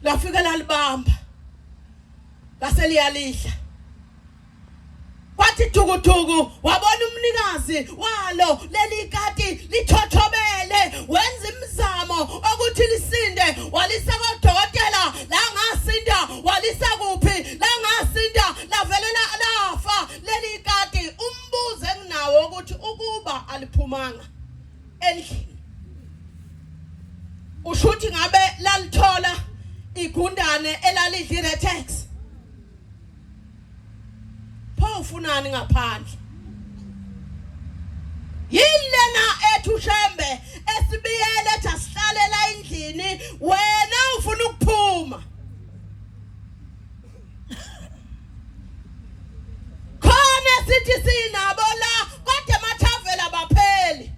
lafika lalibamba laseliyalihla kwathi thukuthukU wabona umnikazi walo leli kati lithothobele wenza imizamo ukuthi lisinde walisa kodokotela la ngasinda walisa kuphi la ngasinda lavelela lafa leli kati umbuzo enginawo ukuthi ukuba aliphumanga endlini ushuthi ngabe lalithola igundane elalidla iretex ufunani ngaphandle yilena ethushembe esibiyele thasihlalela endlini wena ufuna ukuphuma khona sithi sinabo la kodwa mathavela bapheli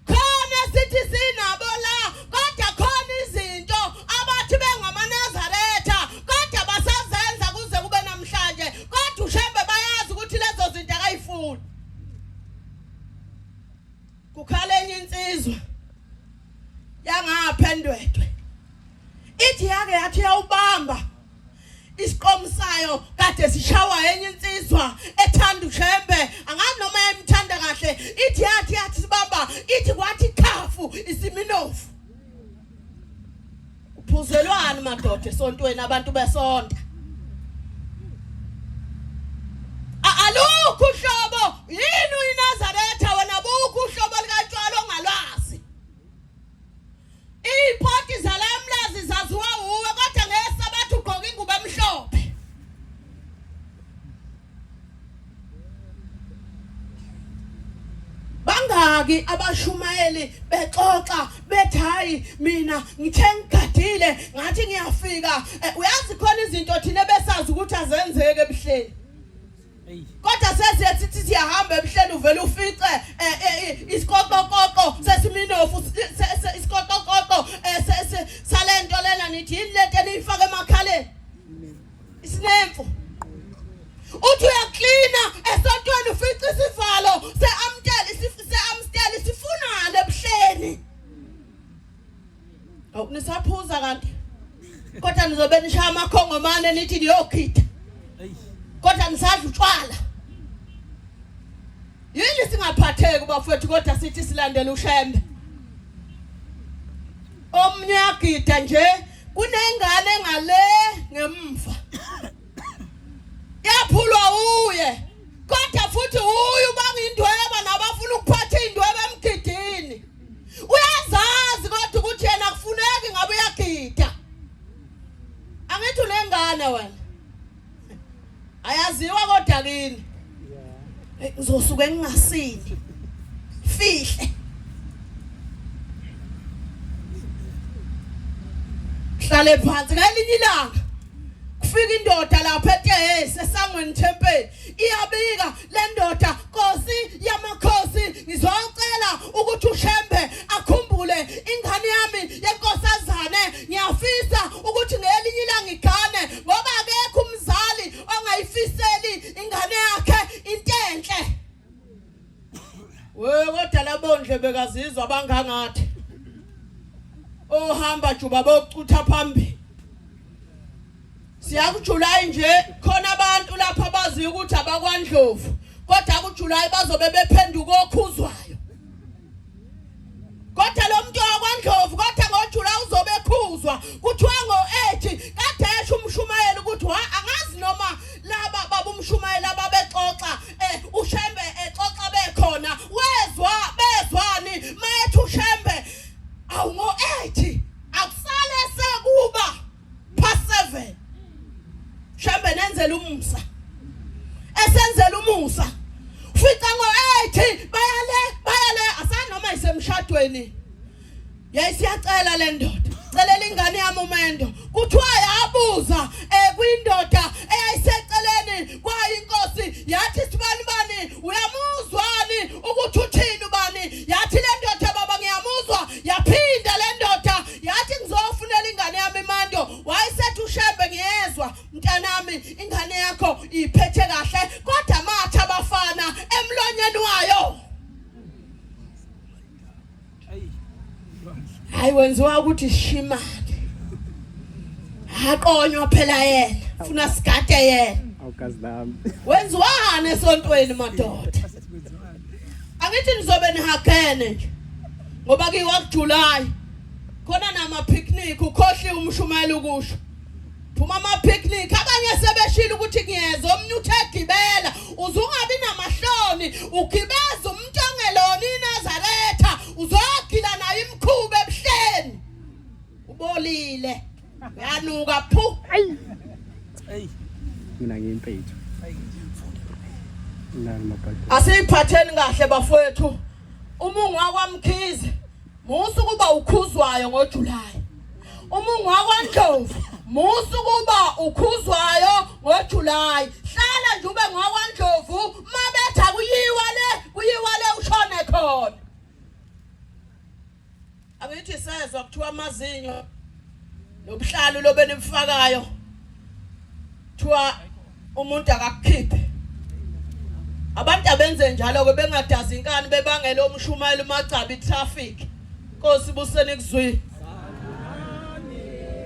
khona sithi sinabo la kodwa khona izinto abathi bengamaNazaretha kodwa basazenza kuze kube namhlanje kodwa ushembe bayazi ukuthi lezo zinto akayifuni kukhale enye insizwa yangaphendwedwe ithi yake yathi yawubamba isiqomsayo kade sishawa enye insizwa ethanda ushembe angazi noma yayimthanda kahle ithi yathi sibamba ithi kwathi khafu isiminofu uphuzelwani madoda esontweni abantu besonta alukho uhlobo yini uyiNazaretha wena bukho uhlobo likatshwala ongalwazi iphoti zalamlazi zaziwa uwe kodwa ngesabathu ugqoka ingubo emhlophe bangaki abashumayeli bexoxa bethi hayi mina ngithe ngigadile ngathi ngiyafika uyazi khona izinto thina besazi ukuthi azenzeke ebuhleni kodwa sesithi siyahamba ebuhleni uvela ufice isikokokoko sesiminofu isikokokoko salento lena nithi yilento enifaka emakhaleni isinemfu uthi uyaklina esontweni ufice isivalo se-amstel sifunana ebuhleni nisaphuza kanti kodwa nizobe nishaya amakhongomane nithi niyokhitha kodwa nisadla utshwala yini singaphatheki bafowethu kodwa sithi silandela ushembe omnye agida nje kunengane ngale ngemva yaphulwa uye kodwa futhi uyu bangindweba nabafuna ukuphatha indwebe emgidini uyazazi kodwa ukuthi yena kufuneki ngabe uyagida angithi unengane wena ayaziwa kodwa kini ngizosuka engingasini fihle hlale phansi ngelinye ilanga kufika indoda lapha eThehesi esangweni thempeli iyabika le ndoda Nkosi yamakhosi ngizocela ukuthi ushembe akhumbule ingane yami yenkosazane ngiyafisa ukuthi ngelinye ilanga igane ngoba akekho umzali ongayifiseli ingane yakhe into enhle kodwa labondle bekazizwa bangangathi ohamba juba bokucutha phambili siyakujulayi nje khona abantu lapha abazi ukuthi abakwaNdlovu kodwa kujulayi bazobe bephenduka okhuzwayo kodwa lo muntu wakwaNdlovu kodwa ngoJulayi uzobe ekhuzwa kuthiwa ngo-8 kade esho umshumayeli ukuthi angazi noma laba babumshumayeli ababexoxa ushembe exoxa bekhona bezwani mayethi ushembe ngo-8 akusale sekuba past 7 shembe nenzela umusa esenzela umusa fica ngo-8 bayale asanoma isemshadweni yayisiyacela le ndoda celela ingane yami umendo kuthiwa yabuza kwindoda eyayiseceleni kwayinkosi yathi sibani uyamuzwani ukuthi uthini ubani yathi le ndoda baba ngiyamuzwa yaphinda le ndoda yathi ngizofunela ingane yami imando wayesethi ushembe ngiyezwa mntanami ingane yakho iphethe kahle kodwa matha abafana emlonyeni wayo hayi wenziwa ukuthi shimane Aqonywa phela yena ufuna sigade yena awukazi nami wenziwani esontweni madoda angithi nizobe nihagene nje ngoba ke wakuJuly khona nama picnic ukhohliwe umshumayela ukusho phuma ama picnic abanye sebeshila ukuthi ngiyeza omnye uthegibela uzungabi namahloni ugibeza umuntu ongelona iNazaretha uzogila naye imkhuba ebuhleni ubolile uyanuka phu mina ngiyimfethu nani mabhadi asiphatheni kahle bafowethu umungu wakwaMkhize musu kuba ukhuzwayo ngoJuly umungu wakwaNdlovu musu kuba ukhuzwayo ngoJuly hlala nje ube ngokwaNdlovu mabetha kuyiwa le ushone khona abithi sezwa kuthiwa amazinyo nobuhlalu lobe nimfakayo kuthiwa umuntu akakukhiphe abantu abenze njalo ke bengadazi inkani bebangela umshumayela umagcabi traffic Nkosi buseni kuzwi